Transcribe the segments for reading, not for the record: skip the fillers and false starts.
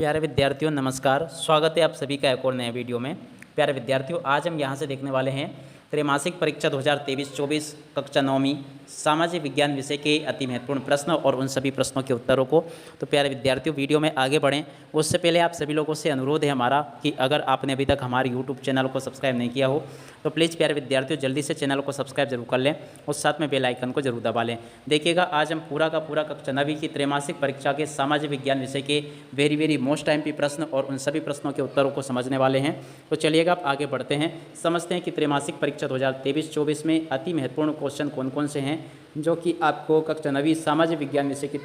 प्यारे विद्यार्थियों नमस्कार। स्वागत है आप सभी का एक और नए वीडियो में। प्यारे विद्यार्थियों, आज हम यहाँ से देखने वाले हैं त्रैमासिक परीक्षा 2023-24 कक्षा 9वीं सामाजिक विज्ञान विषय के अति महत्वपूर्ण प्रश्न और उन सभी प्रश्नों के उत्तरों को। तो प्यारे विद्यार्थियों, वीडियो में आगे बढ़ें उससे पहले आप सभी लोगों से अनुरोध है हमारा कि अगर आपने अभी तक हमारे यूट्यूब चैनल को सब्सक्राइब नहीं किया हो तो प्लीज़ प्यारे विद्यार्थियों जल्दी से चैनल को सब्सक्राइब जरूर कर लें और साथ में बेल आइकन को जरूर दबा लें। देखिएगा, आज हम पूरा का पूरा कक्षा 9वीं की त्रैमासिक परीक्षा के सामाजिक विज्ञान विषय के वेरी मोस्ट टाइम प्रश्न और उन सभी प्रश्नों के उत्तरों को समझने वाले हैं। तो चलिएगा आप आगे बढ़ते हैं, समझते हैं कि त्रैमासिक परीक्षा 2023-24 में अति महत्वपूर्ण क्वेश्चन कौन कौन से हैं जो कि आपको कक्षा 9वीं सामाजिक विज्ञान विषय की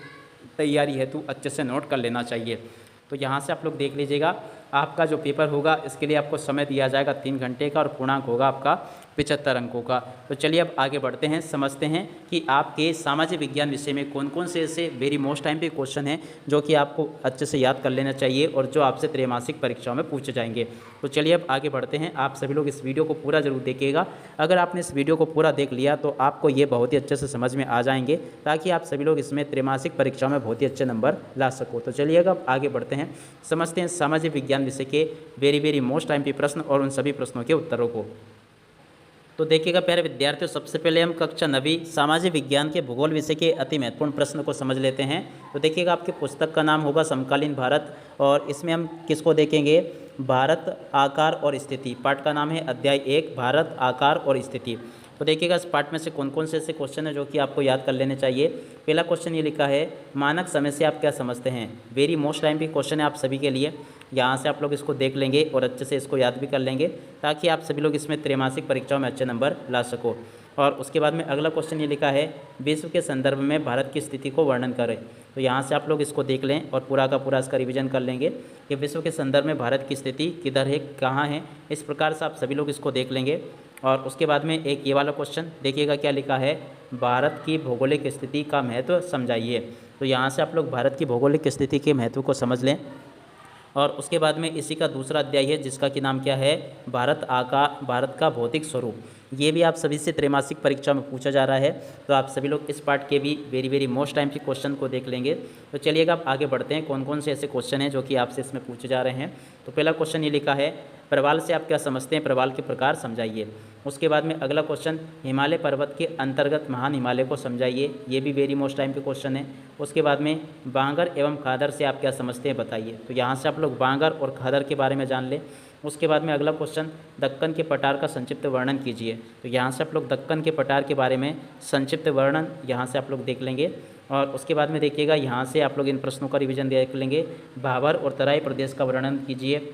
तैयारी हेतु अच्छे से नोट कर लेना चाहिए। तो यहाँ से आप लोग देख लीजिएगा, आपका जो पेपर होगा इसके लिए आपको समय दिया जाएगा 3 घंटे का और पूर्णांक होगा आपका 75 अंकों का। तो चलिए अब आगे बढ़ते हैं, समझते हैं कि आपके सामाजिक विज्ञान विषय में कौन कौन से ऐसे वेरी मोस्ट टाइम पे क्वेश्चन हैं जो कि आपको अच्छे से याद कर लेना चाहिए और जो आपसे त्रैमासिक परीक्षाओं में पूछे जाएंगे। तो चलिए अब आगे बढ़ते हैं, आप सभी लोग इस वीडियो को पूरा जरूर देखिएगा। अगर आपने इस वीडियो को पूरा देख लिया तो आपको ये बहुत ही अच्छे से समझ में आ जाएंगे ताकि आप सभी लोग इसमें त्रैमासिक परीक्षाओं में बहुत ही अच्छे नंबर ला सको। तो चलिएगा अब आगे बढ़ते हैं, समझते हैं सामाजिक विज्ञान विषय के वेरी मोस्ट टाइम पे प्रश्न और उन सभी प्रश्नों के उत्तरों को। तो देखिएगा प्यारे विद्यार्थियों, सबसे पहले हम कक्षा 9वीं सामाजिक विज्ञान के भूगोल विषय के अति महत्वपूर्ण प्रश्न को समझ लेते हैं। तो देखिएगा, आपके पुस्तक का नाम होगा समकालीन भारत और इसमें हम किसको देखेंगे, भारत आकार और स्थिति। पाठ का नाम है अध्याय 1 भारत आकार और स्थिति। तो देखिएगा, इस पाठ में से कौन कौन से ऐसे क्वेश्चन है जो कि आपको याद कर लेने चाहिए। पहला क्वेश्चन ये लिखा है, मानक समय से आप क्या समझते हैं। वेरी मोस्ट टाइम पे क्वेश्चन है आप सभी के लिए। यहाँ से आप लोग इसको देख लेंगे और अच्छे से इसको याद भी कर लेंगे ताकि आप सभी लोग इसमें त्रैमासिक परीक्षाओं में अच्छे नंबर ला सको। और उसके बाद में अगला क्वेश्चन ये लिखा है, विश्व के संदर्भ में भारत की स्थिति को वर्णन करें। तो यहाँ से आप लोग इसको देख लें और पूरा का पूरा इसका रिवीजन कर लेंगे कि विश्व के संदर्भ में भारत की स्थिति किधर है, कहाँ है। इस प्रकार से आप सभी लोग इसको देख लेंगे। और उसके बाद में एक ये वाला क्वेश्चन देखिएगा, क्या लिखा है, भारत की भौगोलिक स्थिति का महत्व समझाइए। तो यहाँ से आप लोग भारत की भौगोलिक स्थिति के महत्व को समझ लें। और उसके बाद में इसी का दूसरा अध्याय है जिसका कि नाम क्या है, भारत का भौतिक स्वरूप। ये भी आप सभी से त्रैमासिक परीक्षा में पूछा जा रहा है। तो आप सभी लोग इस पार्ट के भी वेरी मोस्ट टाइम के क्वेश्चन को देख लेंगे। तो चलिएगा आप आगे बढ़ते हैं, कौन कौन से ऐसे क्वेश्चन हैं जो कि आपसे इसमें पूछे जा रहे हैं। तो पहला क्वेश्चन ये लिखा है, प्रवाल से आप क्या समझते हैं, प्रवाल के प्रकार समझाइए। उसके बाद में अगला क्वेश्चन, हिमालय पर्वत के अंतर्गत महान हिमालय को समझाइए। ये भी वेरी मोस्ट टाइम के क्वेश्चन है। उसके बाद में बांगर एवं खादर से आप क्या समझते हैं बताइए। तो यहाँ से आप लोग बांगर और खादर के बारे में जान लें। उसके बाद में अगला क्वेश्चन, दक्कन के पठार का संक्षिप्त वर्णन कीजिए। तो यहाँ से आप लोग दक्कन के पठार के बारे में संक्षिप्त वर्णन यहाँ से आप लोग देख लेंगे। और उसके बाद में देखिएगा, यहाँ से आप लोग इन प्रश्नों का रिवीजन देख लेंगे। भाबर और तराई प्रदेश का वर्णन कीजिए।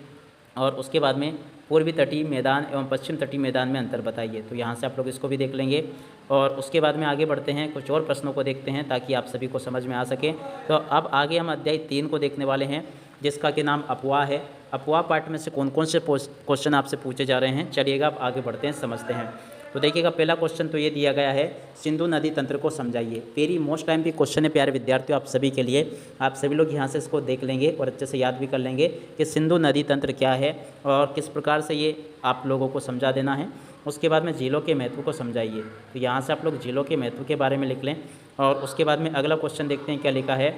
और उसके बाद में पूर्वी तटीय मैदान एवं पश्चिम तटीय मैदान में अंतर बताइए। तो यहाँ से आप लोग इसको भी देख लेंगे। और उसके बाद में आगे बढ़ते हैं, कुछ और प्रश्नों को देखते हैं ताकि आप सभी को समझ में आ सके। तो अब आगे हम अध्याय 3 को देखने वाले हैं जिसका कि नाम अफवाह है। अफवाह पार्ट में से कौन कौन से क्वेश्चन आपसे पूछे जा रहे हैं, चलिएगा आप आगे बढ़ते हैं, समझते हैं। तो देखिएगा, पहला क्वेश्चन तो ये दिया गया है, सिंधु नदी तंत्र को समझाइए। वेरी मोस्ट टाइम की क्वेश्चन है प्यारे विद्यार्थियों आप सभी के लिए। आप सभी लोग यहाँ से इसको देख लेंगे और अच्छे से याद भी कर लेंगे कि सिंधु नदी तंत्र क्या है और किस प्रकार से ये आप लोगों को समझा देना है। उसके बाद में झीलों के महत्व को समझाइए। तो यहाँ से आप लोग झीलों के महत्व के बारे में लिख लें। और उसके बाद में अगला क्वेश्चन देखते हैं क्या लिखा है।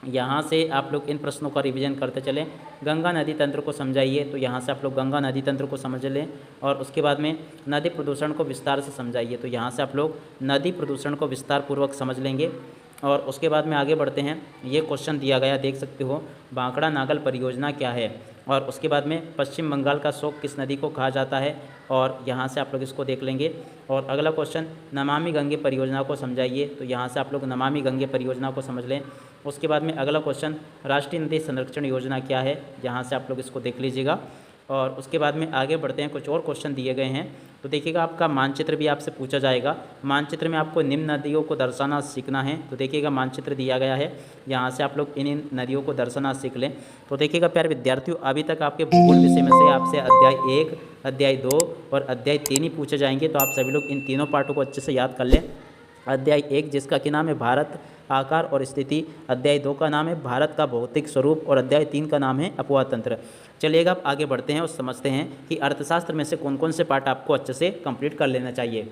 यहाँ से आप लोग इन प्रश्नों का रिवीजन करते चलें। गंगा नदी तंत्र को समझाइए। तो यहाँ से आप लोग गंगा नदी तंत्र को समझ लें। और उसके बाद में नदी प्रदूषण को विस्तार से समझाइए। तो यहाँ से आप लोग नदी प्रदूषण को विस्तार पूर्वक समझ लेंगे। और उसके बाद में आगे बढ़ते हैं, ये क्वेश्चन दिया गया देख सकते हो, बांकड़ा नागल परियोजना क्या है। और उसके बाद में पश्चिम बंगाल का शोक किस नदी को कहा जाता है। और यहाँ से आप लोग इसको देख लेंगे। और अगला क्वेश्चन, नमामि गंगे परियोजना को समझाइए। तो यहाँ से आप लोग नमामि गंगे परियोजना को समझ लें। उसके बाद में अगला क्वेश्चन, राष्ट्रीय नदी संरक्षण योजना क्या है। यहाँ से आप लोग इसको देख लीजिएगा। और उसके बाद में आगे बढ़ते हैं, कुछ और क्वेश्चन दिए गए हैं। तो देखिएगा, आपका मानचित्र भी आपसे पूछा जाएगा। मानचित्र में आपको निम्न नदियों को दर्शाना सीखना है। तो देखिएगा, मानचित्र दिया गया है, यहाँ से आप लोग इन नदियों को दर्शाना सीख लें। तो देखिएगा प्यारे विद्यार्थियों, अभी तक आपके भूगोल विषय में से आपसे अध्याय 1, अध्याय 2 और अध्याय 3 ही पूछे जाएंगे। तो आप सभी लोग इन तीनों पार्टों को अच्छे से याद कर लें। अध्याय 1 जिसका कि नाम है भारत आकार और स्थिति, अध्याय 2 का नाम है भारत का भौतिक स्वरूप और अध्याय 3 का नाम है अफवाह तंत्र। चलिएगा अब आगे बढ़ते हैं और समझते हैं कि अर्थशास्त्र में से कौन कौन से पार्ट आपको अच्छे से कंप्लीट कर लेना चाहिए।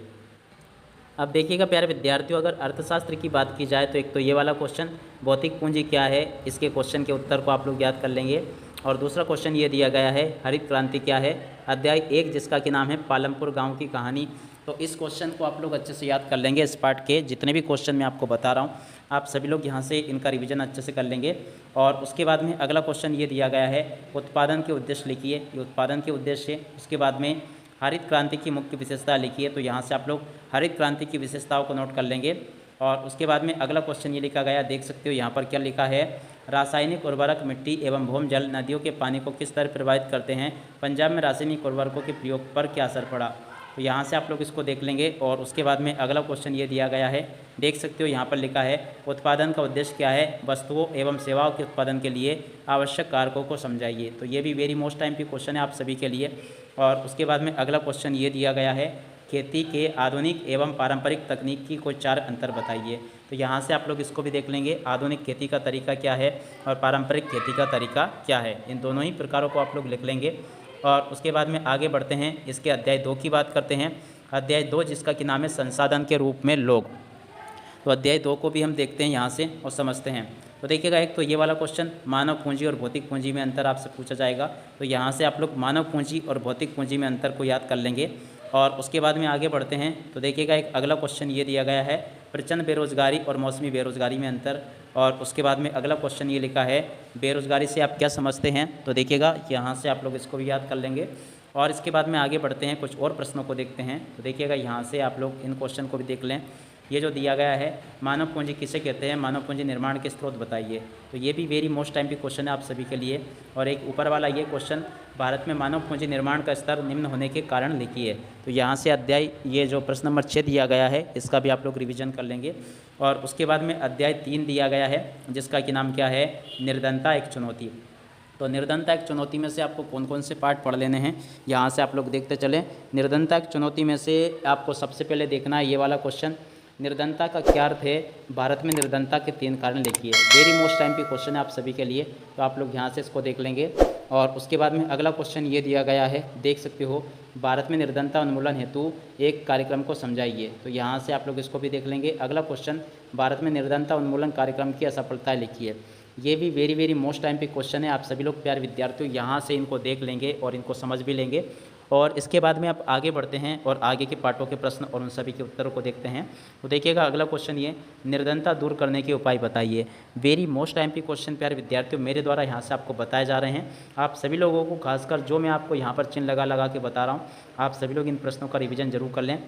अब देखिएगा प्यारे विद्यार्थियों, अगर अर्थशास्त्र की बात की जाए तो एक तो ये वाला क्वेश्चन भौतिक पूंजी क्या है, इसके क्वेश्चन के उत्तर को आप लोग याद कर लेंगे। और दूसरा क्वेश्चन ये दिया गया है हरित क्रांति क्या है, अध्याय 1 जिसका कि नाम है पालमपुर गांव की कहानी। तो इस क्वेश्चन को आप लोग अच्छे से याद कर लेंगे। इस पार्ट के जितने भी क्वेश्चन मैं आपको बता रहा हूँ आप सभी लोग यहाँ से इनका रिवीजन अच्छे से कर लेंगे। और उसके बाद में अगला क्वेश्चन ये दिया गया है उत्पादन के उद्देश्य लिखिए, ये उत्पादन के उद्देश्य है। उसके बाद में हरित क्रांति की मुख्य विशेषता लिखिए, तो यहाँ से आप लोग हरित क्रांति की विशेषताओं को नोट कर लेंगे। और उसके बाद में अगला क्वेश्चन ये लिखा गया, देख सकते हो यहाँ पर क्या लिखा है, रासायनिक उर्वरक मिट्टी एवं भूमि जल नदियों के पानी को किस तरह प्रभावित करते हैं, पंजाब में रासायनिक उर्वरकों के प्रयोग पर क्या असर पड़ा। तो यहाँ से आप लोग इसको देख लेंगे। और उसके बाद में अगला क्वेश्चन ये दिया गया है, देख सकते हो यहाँ पर लिखा है उत्पादन का उद्देश्य क्या है, वस्तुओं एवं सेवाओं के उत्पादन के लिए आवश्यक कारकों को समझाइए। तो ये भी वेरी मोस्ट टाइम की क्वेश्चन है आप सभी के लिए। और उसके बाद में अगला क्वेश्चन ये दिया गया है खेती के आधुनिक एवं पारंपरिक तकनीक की कोई 4 अंतर बताइए। तो यहाँ से आप लोग इसको भी देख लेंगे, आधुनिक खेती का तरीका क्या है और पारंपरिक खेती का तरीका क्या है, इन दोनों ही प्रकारों को आप लोग लिख लेंगे। और उसके बाद में आगे बढ़ते हैं, इसके अध्याय 2 की बात करते हैं। अध्याय 2 जिसका कि नाम है संसाधन के रूप में लोग। तो अध्याय 2 को भी हम देखते हैं यहाँ से और समझते हैं। तो देखिएगा, एक तो ये वाला क्वेश्चन मानव पूंजी और भौतिक पूंजी में अंतर आपसे पूछा जाएगा। तो यहाँ से आप लोग मानव पूंजी और भौतिक पूंजी में अंतर को याद कर लेंगे। और उसके बाद में आगे बढ़ते हैं। तो देखिएगा, एक अगला क्वेश्चन ये दिया गया है प्रचंड बेरोजगारी और मौसमी बेरोजगारी में अंतर। और उसके बाद में अगला क्वेश्चन ये लिखा है बेरोजगारी से आप क्या समझते हैं। तो देखिएगा, यहाँ से आप लोग इसको भी याद कर लेंगे। और इसके बाद में आगे बढ़ते हैं, कुछ और प्रश्नों को देखते हैं। तो देखिएगा, यहाँ से आप लोग इन क्वेश्चन को भी देख लें। ये जो दिया गया है मानव पूंजी किसे कहते हैं, मानव पूंजी निर्माण के स्रोत बताइए। तो ये भी वेरी मोस्ट टाइम की क्वेश्चन है आप सभी के लिए। और एक ऊपर वाला ये क्वेश्चन भारत में मानव पूंजी निर्माण का स्तर निम्न होने के कारण लिखिए। तो यहाँ से अध्याय ये जो प्रश्न नंबर 6 दिया गया है इसका भी आप लोग रिवीजन कर लेंगे। और उसके बाद में अध्याय 3 दिया गया है जिसका कि नाम क्या है, निर्धनता एक चुनौती। तो निर्धनता एक चुनौती में से आपको कौन कौन से पार्ट पढ़ लेने हैं, यहाँ से आप लोग देखते चलें। निर्धनता एक चुनौती में से आपको सबसे पहले देखना है ये वाला क्वेश्चन, निर्धनता का क्या अर्थ है, भारत में निर्धनता के 3 कारण लिखिए। वेरी मोस्ट टाइम की क्वेश्चन है आप सभी के लिए, तो आप लोग यहाँ से इसको देख लेंगे। और उसके बाद में अगला क्वेश्चन ये दिया गया है, देख सकते हो, भारत में निर्धनता उन्मूलन हेतु एक कार्यक्रम को समझाइए। तो यहाँ से आप लोग इसको भी देख लेंगे। अगला क्वेश्चन, भारत में निर्धनता उन्मूलन कार्यक्रम की असफलताएं लिखिए। ये भी वेरी मोस्ट टाइम पे क्वेश्चन है, आप सभी लोग प्यारे विद्यार्थियों यहाँ से इनको देख लेंगे और इनको समझ भी लेंगे। और इसके बाद में आप आगे बढ़ते हैं और आगे के पार्टों के प्रश्न और उन सभी के उत्तरों को देखते हैं। तो देखिएगा, अगला क्वेश्चन ये, निर्धनता दूर करने के उपाय बताइए। वेरी मोस्ट टाइम पे क्वेश्चन प्यारे विद्यार्थियों मेरे द्वारा यहाँ से आपको बताए जा रहे हैं। आप सभी लोगों को, खासकर जो मैं आपको यहाँ पर चिन्ह लगा के बता रहा हूँ, आप सभी लोग इन प्रश्नों का रिविजन जरूर कर लें।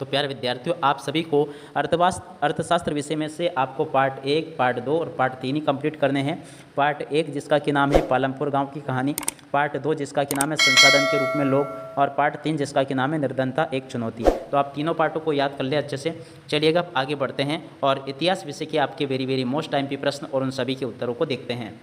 तो प्यारे विद्यार्थियों, आप सभी को अर्थशास्त्र विषय में से आपको पार्ट 1, पार्ट 2 और पार्ट 3 ही कंप्लीट करने हैं। पार्ट 1 जिसका कि नाम है पालमपुर गांव की कहानी, पार्ट 2 जिसका कि नाम है संसाधन के रूप में लोग, और पार्ट 3 जिसका कि नाम है निर्धनता एक चुनौती। तो आप तीनों पार्टों को याद कर ले अच्छे से। चलिएगा आगे बढ़ते हैं और इतिहास विषय के आपके वेरी मोस्ट टाइम के प्रश्न और उन सभी के उत्तरों को देखते हैं।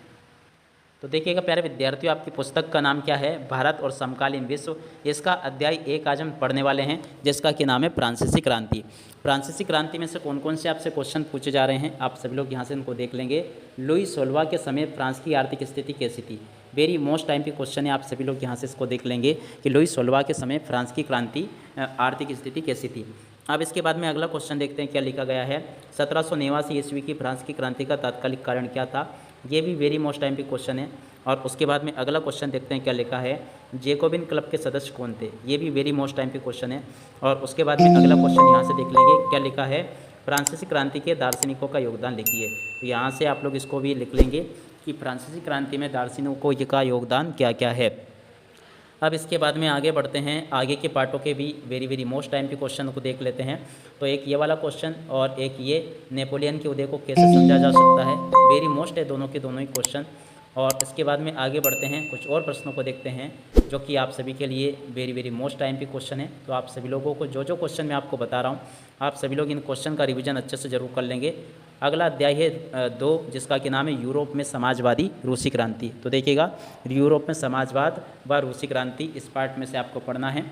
तो देखिएगा प्यारे विद्यार्थियों, आपकी पुस्तक का नाम क्या है, भारत और समकालीन विश्व। इसका अध्याय 1 आज हम पढ़ने वाले हैं जिसका कि नाम है फ्रांसीसी क्रांति। फ्रांसीसी क्रांति में से कौन कौन से आपसे क्वेश्चन पूछे जा रहे हैं, आप सभी लोग यहाँ से इनको देख लेंगे। लुई 16वां के समय फ्रांस की आर्थिक स्थिति कैसी थी। वेरी मोस्ट टाइम की क्वेश्चन है, आप सभी लोग यहाँ से इसको देख लेंगे कि लुई 16वां के समय फ्रांस की क्रांति आर्थिक स्थिति कैसी थी। अब इसके बाद में अगला क्वेश्चन देखते हैं क्या लिखा गया है, 1789 ईस्वी की फ्रांस की क्रांति का तात्कालिक कारण क्या था। ये भी वेरी मोस्ट टाइम पे क्वेश्चन है। और उसके बाद में अगला क्वेश्चन देखते हैं क्या लिखा है, जेकोबिन क्लब के सदस्य कौन थे। ये भी वेरी मोस्ट टाइम पे क्वेश्चन है। और उसके बाद में अगला क्वेश्चन यहाँ से देख लेंगे क्या लिखा है, फ्रांसीसी क्रांति के दार्शनिकों का योगदान लिखिए। तो यहाँ से आप लोग इसको भी लिख लेंगे कि फ्रांसीसी क्रांति में दार्शनिकों का योगदान क्या क्या है। अब इसके बाद में आगे बढ़ते हैं, आगे के पार्टों के भी वेरी मोस्ट टाइम के क्वेश्चन को देख लेते हैं। तो एक ये वाला क्वेश्चन और एक ये, नेपोलियन के उदय को कैसे समझा जा सकता है। वेरी मोस्ट है दोनों के दोनों ही क्वेश्चन। और इसके बाद में आगे बढ़ते हैं, कुछ और प्रश्नों को देखते हैं जो कि आप सभी के लिए वेरी मोस्ट टाइम पे क्वेश्चन है। तो आप सभी लोगों को जो क्वेश्चन मैं आपको बता रहा हूँ, आप सभी लोग इन क्वेश्चन का रिवीजन अच्छे से जरूर कर लेंगे। अगला अध्याय है 2 जिसका कि नाम है यूरोप में समाजवादी रूसी क्रांति। तो देखिएगा, यूरोप में समाजवाद व रूसी क्रांति, इस पार्ट में से आपको पढ़ना है।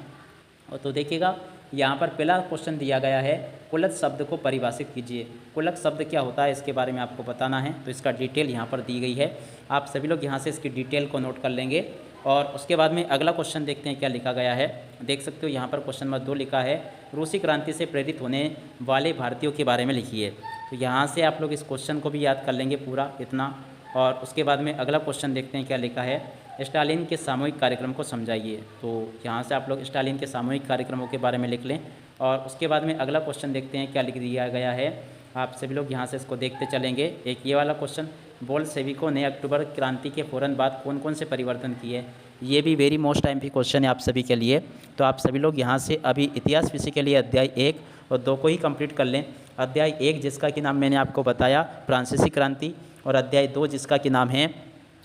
और तो देखिएगा, यहाँ पर पहला क्वेश्चन दिया गया है, कुलत शब्द को परिभाषित कीजिए। कुलत शब्द क्या होता है इसके बारे में आपको बताना है। तो इसका डिटेल यहाँ पर दी गई है, आप सभी लोग यहाँ से इसकी डिटेल को नोट कर लेंगे। और उसके बाद में अगला क्वेश्चन देखते हैं क्या लिखा गया है। देख सकते हो यहाँ पर क्वेश्चन नंबर 2 लिखा है, रूसी क्रांति से प्रेरित होने वाले भारतीयों के बारे में लिखिए। तो यहाँ से आप लोग इस क्वेश्चन को भी याद कर लेंगे पूरा इतना। और उसके बाद में अगला क्वेश्चन देखते हैं क्या लिखा है, स्टालिन के सामूहिक कार्यक्रम को समझाइए। तो यहाँ से आप लोग स्टालिन के सामूहिक कार्यक्रमों के बारे में लिख लें। और उसके बाद में अगला क्वेश्चन देखते हैं क्या लिख दिया गया है। आप सभी लोग यहाँ से इसको देखते चलेंगे। एक ये वाला क्वेश्चन, बोल्शेविकों ने अक्टूबर क्रांति के फ़ौरन बाद कौन कौन से परिवर्तन किए। ये भी वेरी मोस्ट टाइम की क्वेश्चन है आप सभी के लिए। तो आप सभी लोग यहाँ से अभी इतिहास विषय के लिए अध्याय 1 और 2 को ही कंप्लीट कर लें। अध्याय 1 जिसका कि नाम मैंने आपको बताया फ्रांसीसी क्रांति, और अध्याय 2 जिसका कि नाम है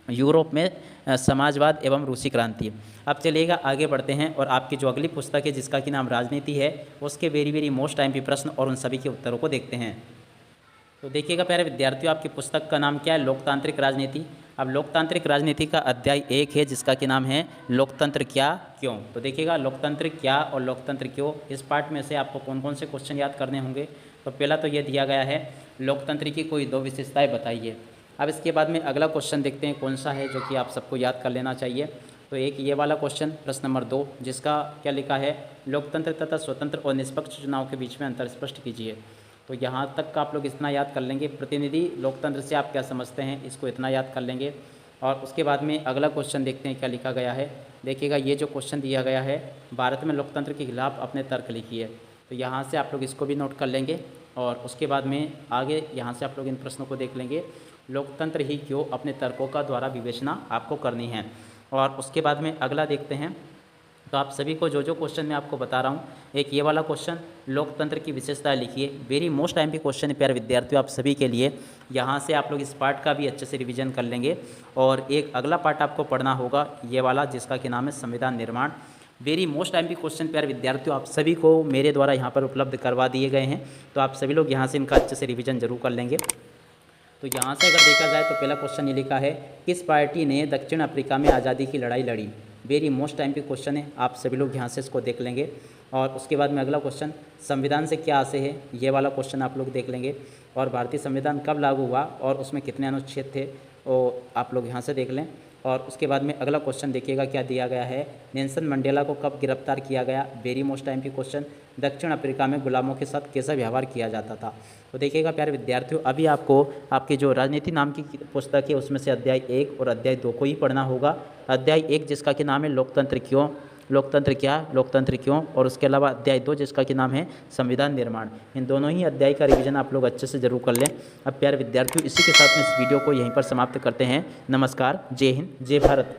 यूरोप में समाजवाद एवं रूसी क्रांति। अब चलिएगा आगे बढ़ते हैं और आपकी जो अगली पुस्तक है जिसका कि नाम राजनीति है, उसके वेरी मोस्ट टाइम के प्रश्न और उन सभी के उत्तरों को देखते हैं। तो देखिएगा प्यारे विद्यार्थियों, आपकी पुस्तक का नाम क्या है, लोकतांत्रिक राजनीति। अब लोकतांत्रिक राजनीति का अध्याय 1 है जिसका कि नाम है लोकतंत्र क्या क्यों। तो देखिएगा लोकतंत्र क्या और लोकतंत्र क्यों, इस पार्ट में से आपको कौन कौन से क्वेश्चन याद करने होंगे। तो पहला तो ये दिया गया है, लोकतंत्र की कोई 2 विशेषताएं बताइए। अब इसके बाद में अगला क्वेश्चन देखते हैं कौन सा है जो कि आप सबको याद कर लेना चाहिए। तो एक ये वाला क्वेश्चन प्रश्न नंबर 2 जिसका क्या लिखा है, लोकतंत्र तथा स्वतंत्र और निष्पक्ष चुनाव के बीच में अंतर स्पष्ट कीजिए। तो यहाँ तक का आप लोग इतना याद कर लेंगे। प्रतिनिधि लोकतंत्र से आप क्या समझते हैं, इसको इतना याद कर लेंगे। और उसके बाद में अगला क्वेश्चन देखते हैं क्या लिखा गया है। देखिएगा ये जो क्वेश्चन दिया गया है, भारत में लोकतंत्र के खिलाफ अपने तर्क लिखिए। तो यहाँ से आप लोग इसको भी नोट कर लेंगे। और उसके बाद में आगे यहाँ से आप लोग इन प्रश्नों को देख लेंगे, लोकतंत्र ही क्यों, अपने तर्कों का द्वारा विवेचना आपको करनी है। और उसके बाद में अगला देखते हैं। तो आप सभी को जो जो क्वेश्चन मैं आपको बता रहा हूँ, एक ये वाला क्वेश्चन, लोकतंत्र की विशेषता लिखिए। वेरी मोस्ट टाइम के क्वेश्चन है प्यारे विद्यार्थियों आप सभी के लिए। यहाँ से आप लोग इस पार्ट का भी अच्छे से रिवीजन कर लेंगे। और एक अगला पार्ट आपको पढ़ना होगा ये वाला जिसका कि नाम है संविधान निर्माण। वेरी मोस्ट टाइम के क्वेश्चन प्यारे विद्यार्थियों आप सभी को मेरे द्वारा यहाँ पर उपलब्ध करवा दिए गए हैं। तो आप सभी लोग यहाँ से इनका अच्छे से रिवीजन जरूर कर लेंगे। तो यहाँ से अगर देखा जाए तो पहला क्वेश्चन ये लिखा है, किस पार्टी ने दक्षिण अफ्रीका में आज़ादी की लड़ाई लड़ी। वेरी मोस्ट टाइम के क्वेश्चन है, आप सभी लोग यहाँ से इसको देख लेंगे। और उसके बाद में अगला क्वेश्चन, संविधान से क्या आशय है, ये वाला क्वेश्चन आप लोग देख लेंगे। और भारतीय संविधान कब लागू हुआ और उसमें कितने अनुच्छेद थे, वो आप लोग यहाँ से देख लें। और उसके बाद में अगला क्वेश्चन देखिएगा क्या दिया गया है, नेल्सन मंडेला को कब गिरफ्तार किया गया। वेरी मोस्ट टाइम की क्वेश्चन, दक्षिण अफ्रीका में गुलामों के साथ कैसा व्यवहार किया जाता था। तो देखिएगा प्यारे विद्यार्थियों, अभी आपको आपकी जो राजनीति नाम की पुस्तक है उसमें से अध्याय 1 और अध्याय 2 को ही पढ़ना होगा। अध्याय 1 जिसका कि नाम है लोकतंत्र क्यों, लोकतंत्र क्या, लोकतंत्र क्यों, और उसके अलावा अध्याय 2 जिसका कि नाम है संविधान निर्माण। इन दोनों ही अध्याय का रिवीजन आप लोग अच्छे से जरूर कर लें। अब प्यारे विद्यार्थियों, इसी के साथ में इस वीडियो को यहीं पर समाप्त करते हैं। नमस्कार, जय हिंद, जय भारत।